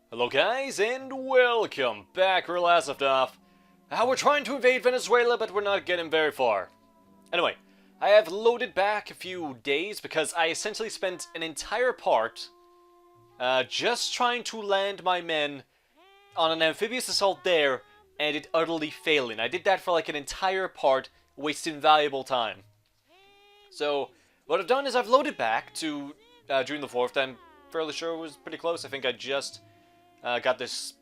Hello guys, and welcome back where we last left off. We're trying to invade Venezuela, but we're not getting very far. Anyway, I have loaded back a few days because I essentially spent an entire part just trying to land my men on an amphibious assault there, and it utterly failing. I did that for like an entire part, wasting valuable time. So, what I've done is I've loaded back to June the 4th. I'm fairly sure it was pretty close. I think I just got this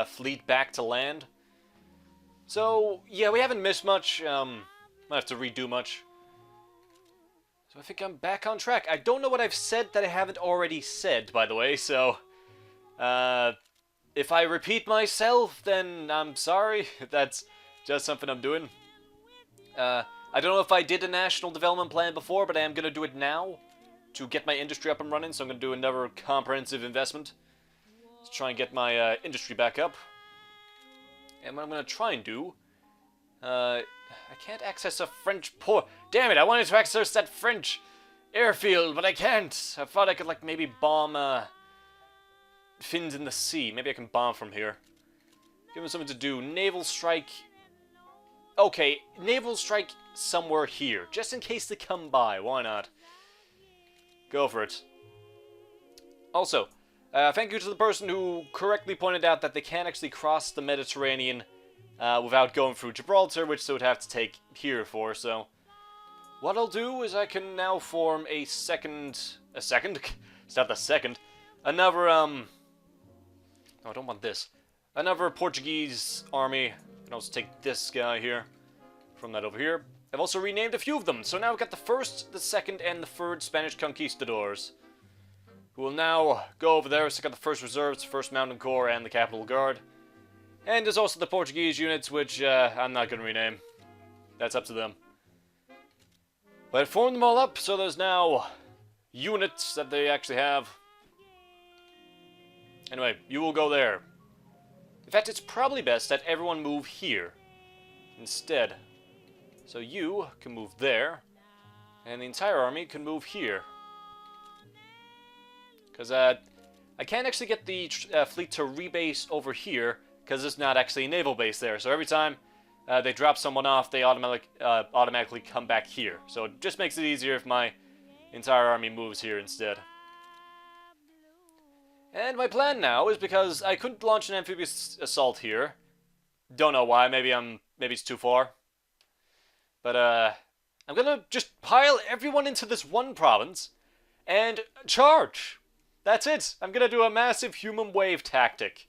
fleet back to land. So, yeah, we haven't missed much. Might have to redo much. So I think I'm back on track. I don't know what I've said that I haven't already said, by the way, so... if I repeat myself, then I'm sorry. That's just something I'm doing. I don't know if I did a national development plan before, but I am going to do it now to get my industry up and running, so I'm going to do another comprehensive investment to try and get my industry back up. And what I'm going to try and do... I can't access a French port. Damn it, I wanted to access that French airfield, but I can't. I thought I could, like, maybe bomb Finns in the sea. Maybe I can bomb from here. Give them something to do. Naval strike... Okay, naval strike somewhere here, just in case they come by. Why not? Go for it. Also, thank you to the person who correctly pointed out that they can't actually cross the Mediterranean without going through Gibraltar, which they would have to take here for, so... What I'll do is I can now form a second... It's not the second. Another, No, I don't want this. Another Portuguese army. I can also take this guy here from that over here. I've also renamed a few of them, so now we've got the first, the second, and the third Spanish Conquistadors, who will now go over there. So I got the first reserves, first Mountain Corps, and the Capital Guard. And there's also the Portuguese units, which I'm not going to rename. That's up to them. But I formed them all up, so there's now units that they actually have. Anyway, you will go there. In fact, it's probably best that everyone move here instead. So you can move there, and the entire army can move here. Because I can't actually get the fleet to rebase over here, because there's not actually a naval base there. So every time they drop someone off, they automatically come back here. So it just makes it easier if my entire army moves here instead. And my plan now is, because I couldn't launch an amphibious assault here. Don't know why, maybe it's too far. But I'm gonna just pile everyone into this one province and charge. That's it. I'm gonna do a massive human wave tactic.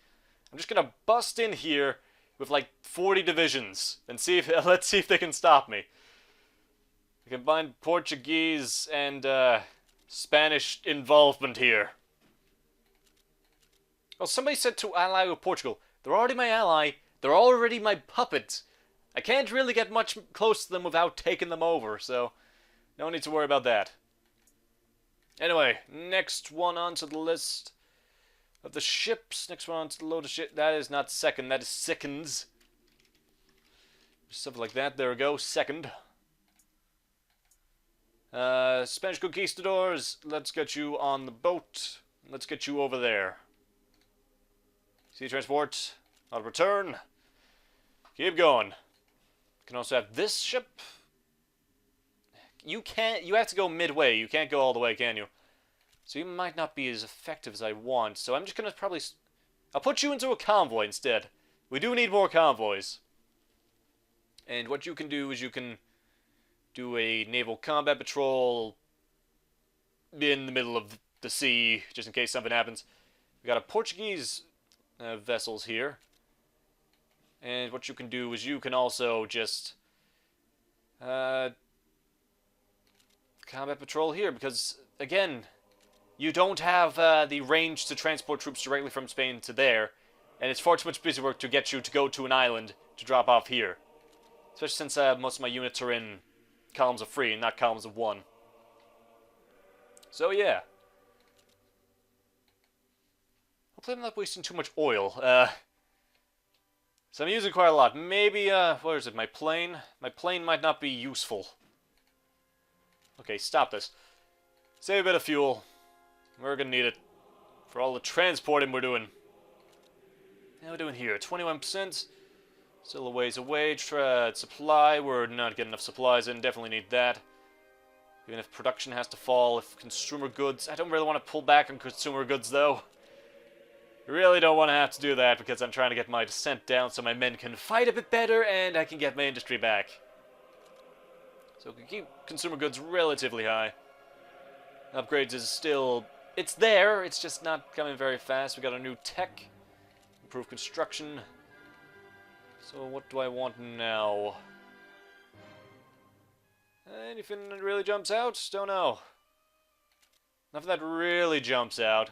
I'm just gonna bust in here with like 40 divisions and see if let's see if they can stop me. I combine Portuguese and Spanish involvement here. Well, somebody said to ally with Portugal. They're already my ally. They're already my puppet. I can't really get much close to them without taking them over, so no need to worry about that. Anyway, next one onto the list of the ships. Next one onto the load of ship. That is not second, that is seconds. Something like that. There we go. Second. Spanish Conquistadors. Let's get you on the boat. Let's get you over there. Sea transport. I'll return. Keep going. You can also have this ship. You have to go midway. You can't go all the way, can you? So you might not be as effective as I want. So I'm just going to probably... I'll put you into a convoy instead. We do need more convoys. And what you can do is you can do a naval combat patrol in the middle of the sea, just in case something happens. We got a Portuguese vessels here. And what you can do is you can also just combat patrol here, because again, you don't have the range to transport troops directly from Spain to there, and it's far too much busy work to get you to go to an island to drop off here. Especially since most of my units are in columns of 3 and not columns of 1. So yeah. Hopefully I'm not wasting too much oil. So I'm using quite a lot. Maybe, where is it? My plane? My plane might not be useful. Okay, stop this. Save a bit of fuel. We're gonna need it for all the transporting we're doing. How are we doing here? 21%. Still a ways away. Supply, we're not getting enough supplies in. Definitely need that. Even if production has to fall, if consumer goods... I don't really want to pull back on consumer goods, though. I really don't want to have to do that, because I'm trying to get my descent down so my men can fight a bit better, and I can get my industry back. So we can keep consumer goods relatively high. Upgrades is still... It's there, it's just not coming very fast. We got a new tech. Improved construction. So what do I want now? Anything that really jumps out? Don't know. Nothing that really jumps out.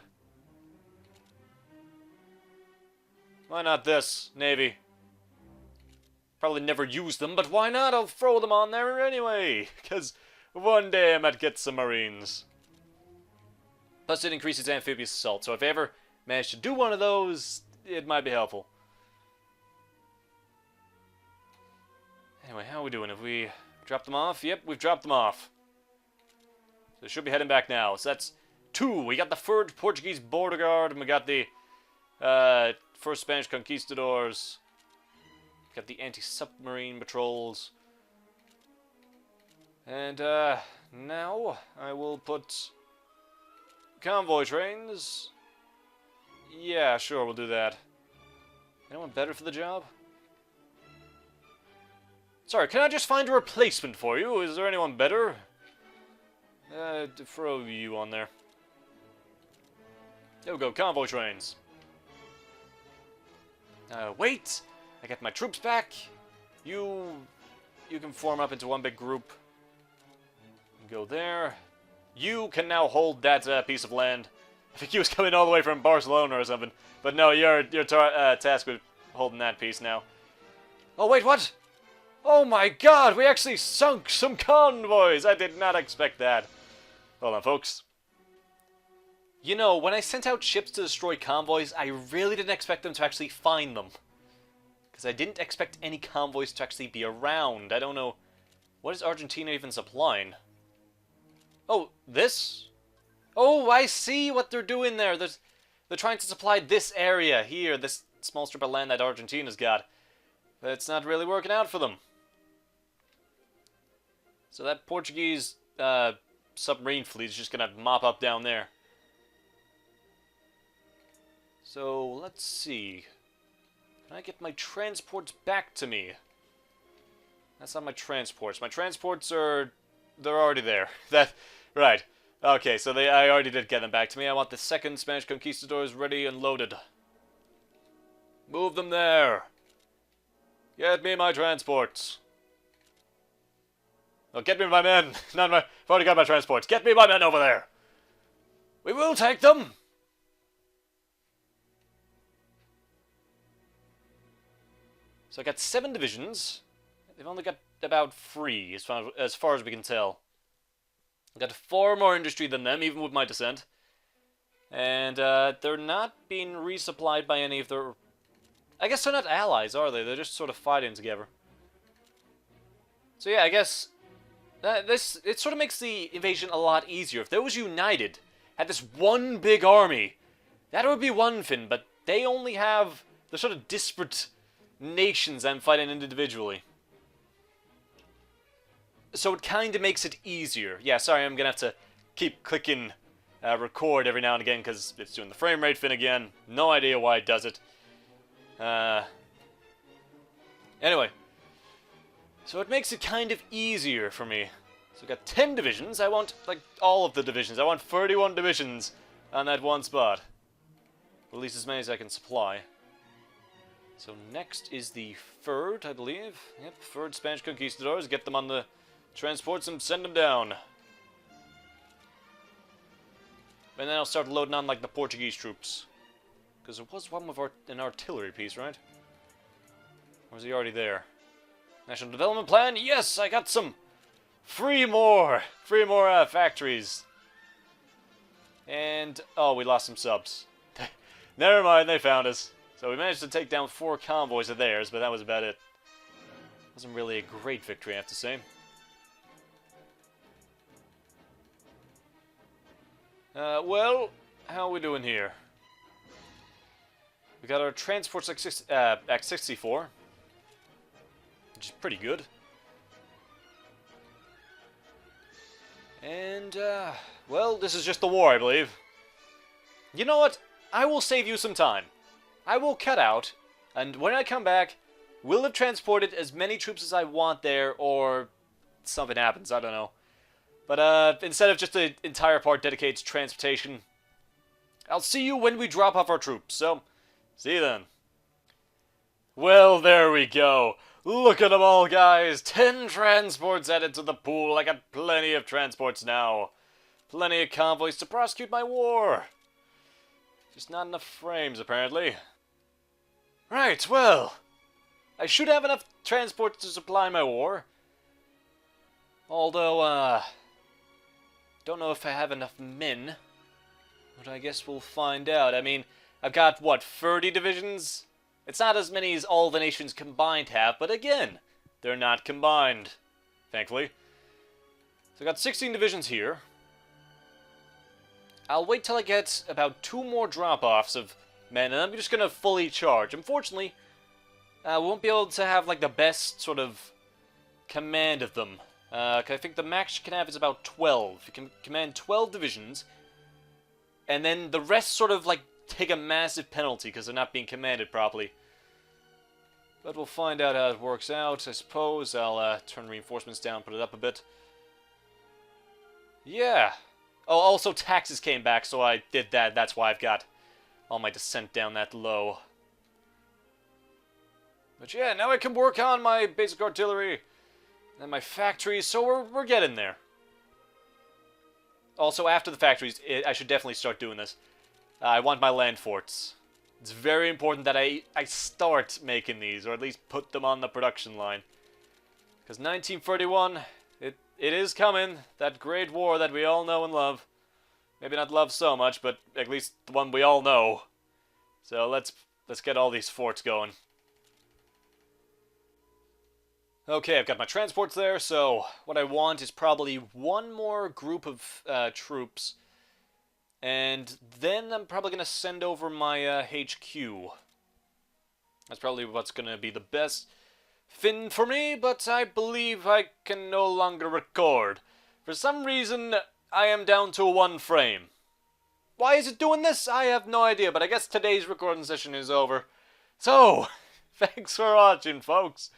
Why not this, Navy? Probably never use them, but why not? I'll throw them on there anyway. Because one day I might get some Marines. Plus it increases amphibious assault, so if I ever manage to do one of those, it might be helpful. Anyway, how are we doing? Have we dropped them off? Yep, we've dropped them off. So they should be heading back now. So that's 2. We got the 3rd Portuguese border guard, and we got the 1st Spanish Conquistadors. Got the anti-submarine patrols. And now I will put convoy trains. Yeah, sure, we'll do that. Anyone better for the job? Sorry, can I just find a replacement for you? Is there anyone better? Throw you on there. There we go, convoy trains. Wait! I get my troops back. You can form up into one big group. Go there. You can now hold that piece of land. I think he was coming all the way from Barcelona or something. But no, you're tasked with holding that piece now. Oh, wait, what? Oh my god, we actually sunk some convoys! I did not expect that. Hold on, folks. You know, when I sent out ships to destroy convoys, I really didn't expect them to actually find them. Because I didn't expect any convoys to actually be around. I don't know. What is Argentina even supplying? Oh, this? Oh, I see what they're doing there. They're trying to supply this area here, this small strip of land that Argentina's got. But it's not really working out for them. So that Portuguese submarine fleet is just going to mop up down there. So, let's see. Can I get my transports back to me? That's not my transports. My transports are... They're already there. Right. Okay, so I already did get them back to me. I want the 2nd Spanish Conquistadors ready and loaded. Move them there. Get me my transports. Oh, get me my men. Not my... I've already got my transports. Get me my men over there. We will take them. So I got 7 divisions. They've only got about 3, as far as we can tell. I got 4 more industry than them, even with my descent. And they're not being resupplied by any of their... I guess they're not allies, are they? They're just sort of fighting together. So yeah, I guess... it sort of makes the invasion a lot easier. If they was united, had this one big army, that would be one thing, but they only have... They're sort of disparate nations I'm fighting individually. So it kind of makes it easier. Yeah, sorry, I'm going to have to keep clicking record every now and again because it's doing the frame rate thing again. No idea why it does it. Anyway. So it makes it kind of easier for me. So I've got 10 divisions. I want, like, all of the divisions. I want 31 divisions on that one spot. Or at least as many as I can supply. So next is the 3rd, I believe. Yep, 3rd Spanish Conquistadors. Get them on the transports and send them down. And then I'll start loading on, like, the Portuguese troops. Because there was one with an artillery piece, right? Or was he already there? National Development Plan? Yes, I got some! 3 more! 3 more factories. And, oh, we lost some subs. Never mind, they found us. So we managed to take down 4 convoys of theirs, but that was about it. Wasn't really a great victory, I have to say. Well, how are we doing here? We got our transports X64, which is pretty good. And, well, this is just the war, I believe. You know what? I will save you some time. I will cut out, and when I come back, we'll have transported as many troops as I want there, or something happens, I don't know. But, instead of just an entire part dedicated to transportation, I'll see you when we drop off our troops, so, see you then. Well, there we go. Look at them all, guys. 10 transports added to the pool. I got plenty of transports now. Plenty of convoys to prosecute my war. Just not enough frames, apparently. Right, well, I should have enough transports to supply my war. Although, don't know if I have enough men. But I guess we'll find out. I mean, I've got, what, 30 divisions? It's not as many as all the nations combined have, but again, they're not combined, thankfully. So I got 16 divisions here. I'll wait till I get about 2 more drop-offs of men, and I'm just going to fully charge. Unfortunately, I won't be able to have, like, the best sort of command of them. 'Cause I think the max you can have is about 12. You can command 12 divisions, and then the rest sort of, like, take a massive penalty because they're not being commanded properly. But we'll find out how it works out, I suppose. I'll turn reinforcements down, put it up a bit. Yeah. Oh, also taxes came back, so I did that. That's why I've got all my descent down that low. But yeah, now I can work on my basic artillery and my factories, so we're getting there. Also, after the factories, I should definitely start doing this. I want my land forts. It's very important that I start making these, or at least put them on the production line. Because 1931, it is coming. That great war that we all know and love. Maybe not love so much, but at least the one we all know. So let's get all these forts going. Okay, I've got my transports there, so what I want is probably one more group of troops. And then I'm probably going to send over my HQ. That's probably what's going to be the best thing for me, but I believe I can no longer record. For some reason, I am down to 1 frame. Why is it doing this? I have no idea, but I guess today's recording session is over. So, thanks for watching, folks.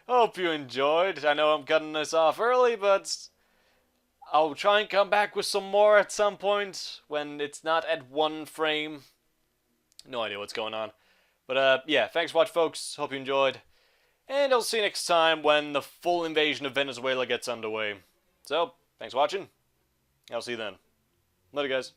Hope you enjoyed. I know I'm cutting this off early, but I'll try and come back with some more at some point when it's not at 1 frame. No idea what's going on. But, yeah, thanks for watching, folks. Hope you enjoyed. And I'll see you next time when the full invasion of Venezuela gets underway. So, thanks for watching. I'll see you then. Later, guys.